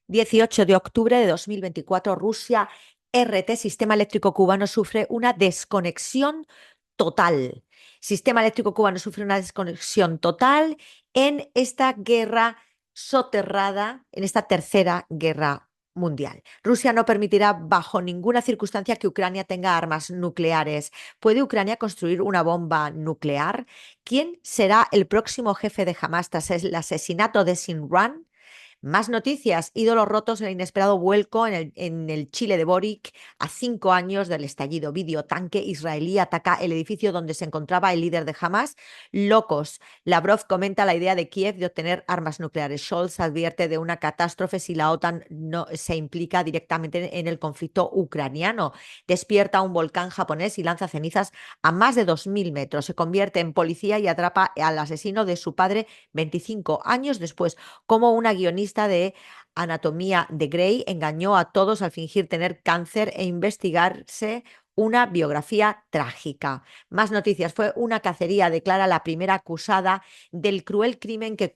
18 de octubre de 2024, Rusia RT, Sistema Eléctrico Cubano, sufre una desconexión total. Sistema Eléctrico Cubano sufre una desconexión total en esta guerra soterrada, en esta tercera guerra mundial. Rusia no permitirá bajo ninguna circunstancia que Ucrania tenga armas nucleares. ¿Puede Ucrania construir una bomba nuclear? ¿Quién será el próximo jefe de Hamás tras el asesinato de Sinran? Más noticias, ídolos rotos, el inesperado vuelco en el Chile de Boric a 5 años del estallido. Videotanque israelí ataca el edificio donde se encontraba el líder de Hamas. Locos. Lavrov comenta la idea de Kiev de obtener armas nucleares. Scholz advierte de una catástrofe si la OTAN no se implica directamente en el conflicto ucraniano. Despierta un volcán japonés y lanza cenizas a más de 2000 metros. Se convierte en policía y atrapa al asesino de su padre 25 años después. Como una guionista de Anatomía de Grey engañó a todos al fingir tener cáncer e investigarse una biografía trágica. Más noticias. Fue una cacería, declara la primera acusada del cruel crimen que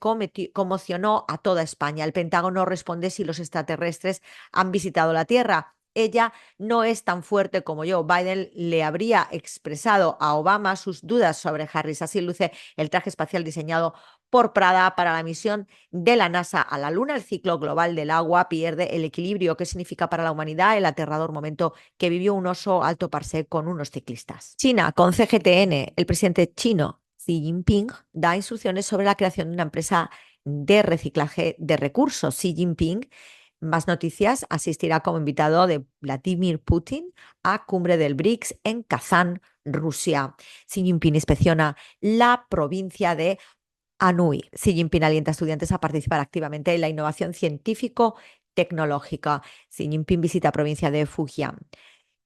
conmocionó a toda España. El Pentágono responde si los extraterrestres han visitado la Tierra. Ella no es tan fuerte como yo. Biden le habría expresado a Obama sus dudas sobre Harris. Así luce el traje espacial diseñado por Prada para la misión de la NASA a la Luna. El ciclo global del agua pierde el equilibrio. ¿Qué significa para la humanidad el aterrador momento que vivió un oso alto parsec con unos ciclistas? China, con CGTN, el presidente chino Xi Jinping da instrucciones sobre la creación de una empresa de reciclaje de recursos. Xi Jinping, más noticias, asistirá como invitado de Vladimir Putin a cumbre del BRICS en Kazán, Rusia. Xi Jinping inspecciona la provincia de Anhui. Xi Jinping alienta a estudiantes a participar activamente en la innovación científico-tecnológica. Xi Jinping visita provincia de Fujian.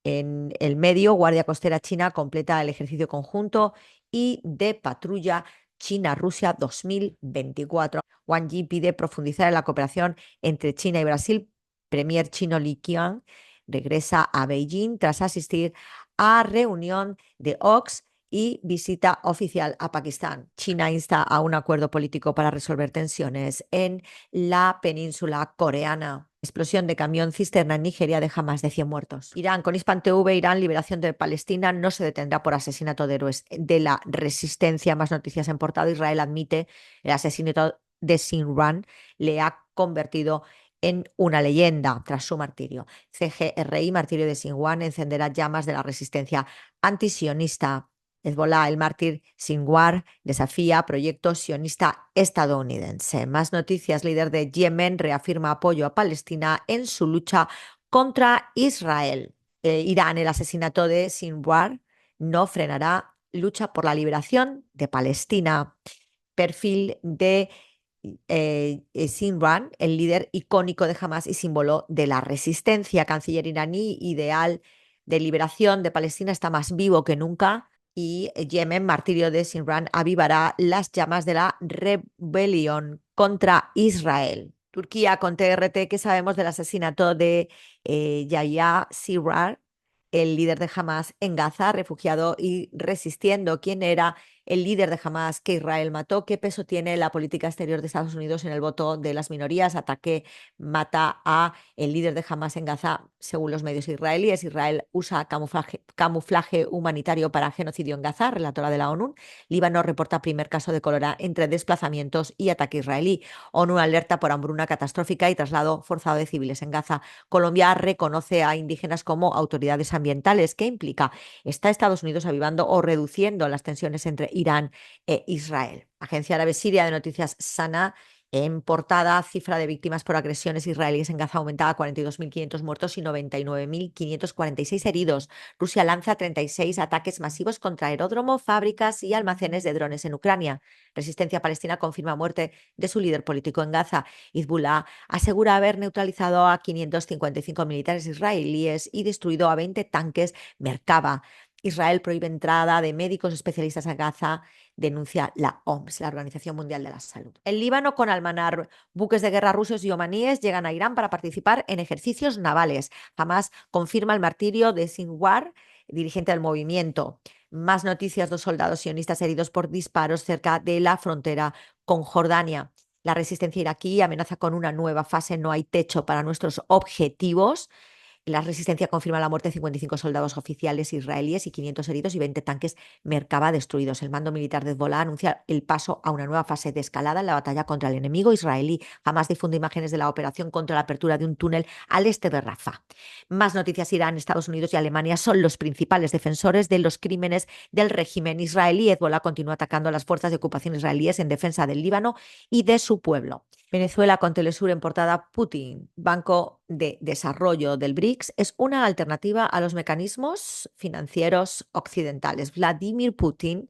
En el medio, Guardia Costera China completa el ejercicio conjunto y de patrulla China-Rusia 2024. Wang Yi pide profundizar en la cooperación entre China y Brasil. Premier chino Li Qiang regresa a Beijing tras asistir a reunión de OCS y visita oficial a Pakistán. China insta a un acuerdo político para resolver tensiones en la península coreana. Explosión de camión cisterna en Nigeria deja más de 100 muertos. Irán, con Hispan TV, Irán, liberación de Palestina, no se detendrá por asesinato de héroes de la resistencia. Más noticias en portada. Israel admite el asesinato de Sinran le ha convertido en una leyenda tras su martirio. CGRI, martirio de Sinwan, encenderá llamas de la resistencia antisionista. Hezbollah, el mártir Sinwar, desafía proyecto sionista estadounidense. Más noticias. Líder de Yemen reafirma apoyo a Palestina en su lucha contra Israel. Irán, el asesinato de Sinwar no frenará lucha por la liberación de Palestina. Perfil de Sinwar, el líder icónico de Hamas y símbolo de la resistencia. Canciller iraní, ideal de liberación de Palestina, está más vivo que nunca. Y Yemen, martirio de Sinran, avivará las llamas de la rebelión contra Israel. Turquía, con TRT, ¿qué sabemos del asesinato de Yahya Sinwar, el líder de Hamas en Gaza, refugiado y resistiendo? ¿Quién era el líder de Hamas que Israel mató? ¿Qué peso tiene la política exterior de Estados Unidos en el voto de las minorías? Ataque mata a el líder de Hamas en Gaza, según los medios israelíes. Israel usa camuflaje humanitario para genocidio en Gaza, relatora de la ONU. Líbano reporta primer caso de cólera entre desplazamientos y ataque israelí. ONU alerta por hambruna catastrófica y traslado forzado de civiles en Gaza. Colombia reconoce a indígenas como autoridades ambientales. ¿Qué implica? ¿Está Estados Unidos avivando o reduciendo las tensiones entre Irán e Israel? Agencia árabe siria de noticias Sana, en portada, cifra de víctimas por agresiones israelíes en Gaza aumentada a 42.500 muertos y 99.546 heridos. Rusia lanza 36 ataques masivos contra aeródromo, fábricas y almacenes de drones en Ucrania. Resistencia palestina confirma muerte de su líder político en Gaza. Hezbollah asegura haber neutralizado a 555 militares israelíes y destruido a 20 tanques Merkava. Israel prohíbe entrada de médicos especialistas a Gaza, denuncia la OMS, la Organización Mundial de la Salud. El Líbano, con Al-Manar, buques de guerra rusos y omaníes llegan a Irán para participar en ejercicios navales. Jamás confirma el martirio de Sinwar, dirigente del movimiento. Más noticias, 2 soldados sionistas heridos por disparos cerca de la frontera con Jordania. La resistencia iraquí amenaza con una nueva fase, no hay techo para nuestros objetivos. La resistencia confirma la muerte de 55 soldados oficiales israelíes y 500 heridos y 20 tanques Merkava destruidos. El mando militar de Hezbolá anuncia el paso a una nueva fase de escalada en la batalla contra el enemigo israelí. Jamás difunde imágenes de la operación contra la apertura de un túnel al este de Rafah. Más noticias: Irán, Estados Unidos y Alemania son los principales defensores de los crímenes del régimen israelí. Hezbolá continúa atacando a las fuerzas de ocupación israelíes en defensa del Líbano y de su pueblo. Venezuela con Telesur en portada: Putin, Banco de Desarrollo del BRICS, es una alternativa a los mecanismos financieros occidentales. Vladimir Putin,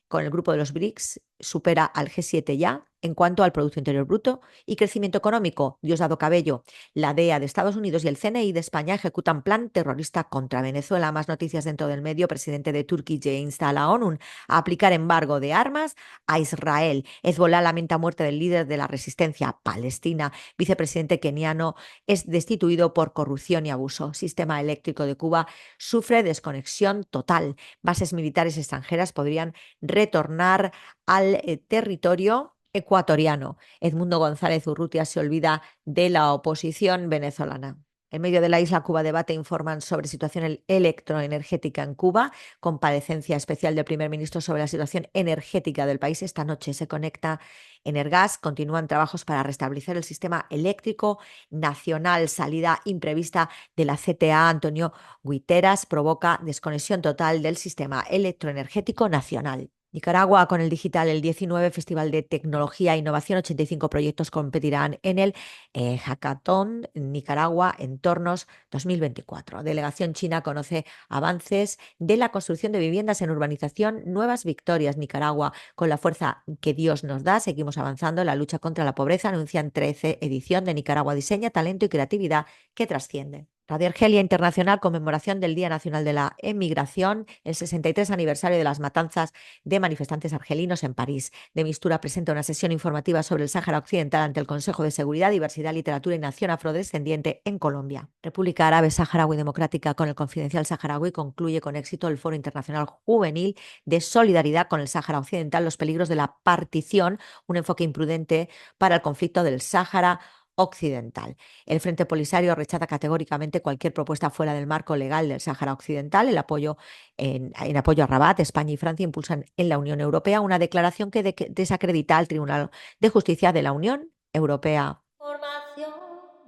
con el grupo de los BRICS, supera al G7 ya en cuanto al Producto Interior Bruto y crecimiento económico. Diosdado Cabello, la DEA de Estados Unidos y el CNI de España ejecutan plan terrorista contra Venezuela. Más noticias dentro del medio. Presidente de Turquía insta a la ONU a aplicar embargo de armas a Israel. Hezbolá lamenta muerte del líder de la resistencia palestina. Vicepresidente keniano es destituido por corrupción y abuso. Sistema eléctrico de Cuba sufre desconexión total. Bases militares extranjeras podrían retornar al territorio ecuatoriano. Edmundo González Urrutia se olvida de la oposición venezolana. En medio de la isla, Cuba Debate informan sobre situación electroenergética en Cuba. Comparecencia especial del primer ministro sobre la situación energética del país. Esta noche se conecta Energas. Continúan trabajos para restablecer el sistema eléctrico nacional. Salida imprevista de la CTA. Antonio Guiteras provoca desconexión total del sistema electroenergético nacional. Nicaragua con el digital, el 19 Festival de Tecnología e Innovación, 85 proyectos competirán en el Hackathon Nicaragua Entornos 2024. Delegación china conoce avances de la construcción de viviendas en urbanización Nuevas Victorias. Nicaragua, con la fuerza que Dios nos da, seguimos avanzando en la lucha contra la pobreza. Anuncian 13 edición de Nicaragua Diseña, Talento y Creatividad que trasciende. Radio Argelia Internacional, conmemoración del Día Nacional de la Emigración, el 63 aniversario de las matanzas de manifestantes argelinos en París. De Mistura presenta una sesión informativa sobre el Sáhara Occidental ante el Consejo de Seguridad, Diversidad, Literatura y Nación Afrodescendiente en Colombia. República Árabe Saharaui Democrática con el Confidencial Saharaui concluye con éxito el Foro Internacional Juvenil de Solidaridad con el Sáhara Occidental, los peligros de la partición, un enfoque imprudente para el conflicto del Sáhara Occidental. El Frente Polisario rechaza categóricamente cualquier propuesta fuera del marco legal del Sáhara Occidental. El apoyo en apoyo a Rabat, España y Francia impulsan en la Unión Europea una declaración que desacredita al Tribunal de Justicia de la Unión Europea. Formación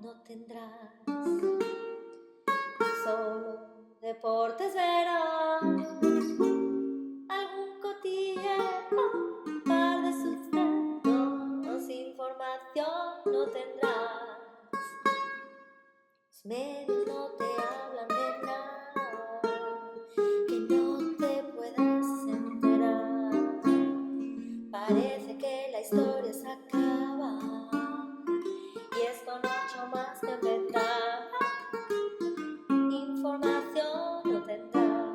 no tendrás, solo deportes verás, algún cotilleo, un par de sustratos, información no tendrás. Los medios no te hablan de nada que no te puedas enterar. Parece que la historia se acaba y es con 8 más que empezar. Información no tendrás.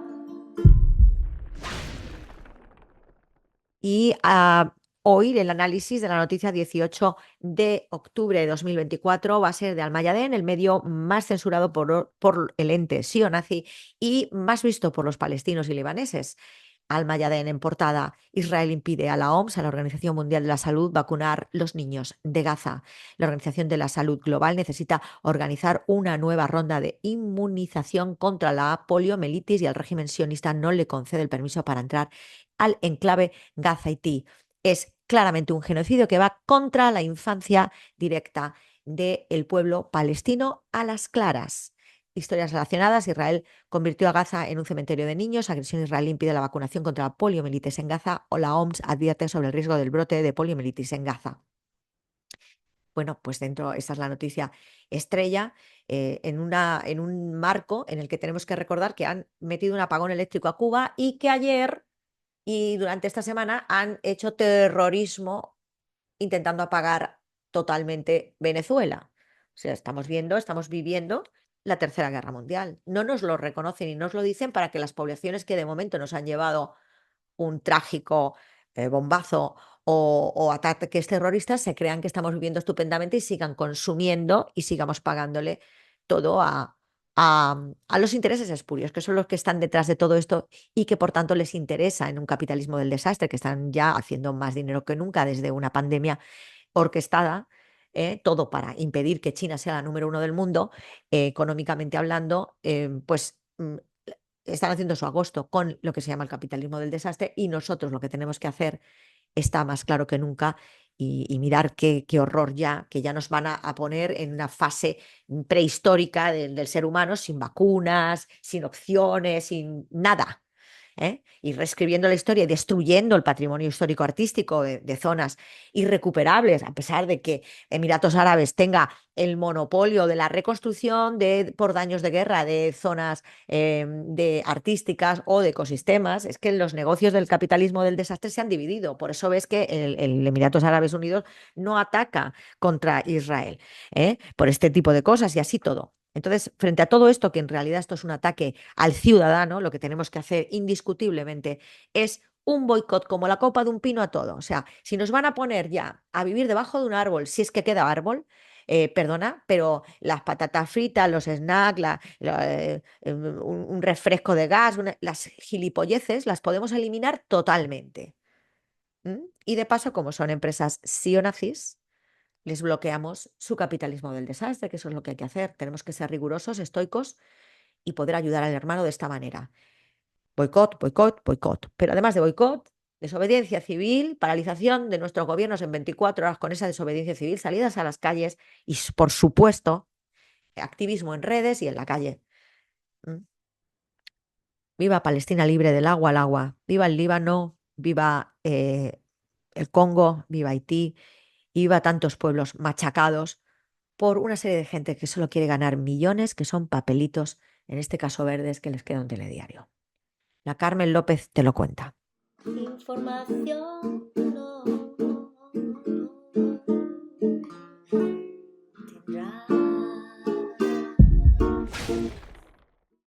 Y hoy el análisis de la noticia 18 de octubre de 2024 va a ser de Almayadén, el medio más censurado por el ente sionazi y más visto por los palestinos y libaneses. Almayadén en portada: Israel impide a la OMS, a la Organización Mundial de la Salud, vacunar los niños de Gaza. La Organización de la Salud Global necesita organizar una nueva ronda de inmunización contra la poliomielitis y el régimen sionista no le concede el permiso para entrar al enclave gazaití. Es claramente un genocidio que va contra la infancia directa del pueblo palestino a las claras. Historias relacionadas: Israel convirtió a Gaza en un cementerio de niños. Agresión israelí impide la vacunación contra la poliomielitis en Gaza. O la OMS advierte sobre el riesgo del brote de poliomielitis en Gaza. Bueno, pues esta es la noticia estrella, en un marco en el que tenemos que recordar que han metido un apagón eléctrico a Cuba y que ayer y durante esta semana han hecho terrorismo intentando apagar totalmente Venezuela. O sea, estamos viviendo la Tercera Guerra Mundial. No nos lo reconocen y nos lo dicen para que las poblaciones que de momento nos han llevado un trágico bombazo o ataques terroristas se crean que estamos viviendo estupendamente y sigan consumiendo y sigamos pagándole todo a los intereses espurios, que son los que están detrás de todo esto y que por tanto les interesa en un capitalismo del desastre, que están ya haciendo más dinero que nunca desde una pandemia orquestada, todo para impedir que China sea la número uno del mundo, económicamente hablando, pues están haciendo su agosto con lo que se llama el capitalismo del desastre y nosotros lo que tenemos que hacer está más claro que nunca y mirar qué horror ya, que ya nos van a poner en una fase prehistórica del ser humano sin vacunas, sin opciones, sin nada. Y reescribiendo la historia y destruyendo el patrimonio histórico-artístico de zonas irrecuperables, a pesar de que Emiratos Árabes tenga el monopolio de la reconstrucción por daños de guerra de zonas de artísticas o de ecosistemas. Es que los negocios del capitalismo del desastre se han dividido. Por eso ves que el Emiratos Árabes Unidos no ataca contra Israel, por este tipo de cosas y así todo. Entonces, frente a todo esto, que en realidad esto es un ataque al ciudadano, lo que tenemos que hacer indiscutiblemente es un boicot como la copa de un pino a todo. O sea, si nos van a poner ya a vivir debajo de un árbol, si es que queda árbol, perdona, pero las patatas fritas, los snacks, un refresco de gas, las gilipolleces, las podemos eliminar totalmente. ¿Mm? Y de paso, como son empresas sí o nazis, les bloqueamos su capitalismo del desastre, que eso es lo que hay que hacer. Tenemos que ser rigurosos, estoicos y poder ayudar al hermano de esta manera. Boicot, boicot, boicot. Pero además de boicot, desobediencia civil, paralización de nuestros gobiernos en 24 horas con esa desobediencia civil, salidas a las calles y, por supuesto, activismo en redes y en la calle. ¿Mm? Viva Palestina libre del agua al agua. Viva el Líbano, viva el Congo, viva Haití y viva tantos pueblos machacados por una serie de gente que solo quiere ganar millones, que son papelitos, en este caso verdes, que les queda un telediario. La Carmen López te lo cuenta. Información, no.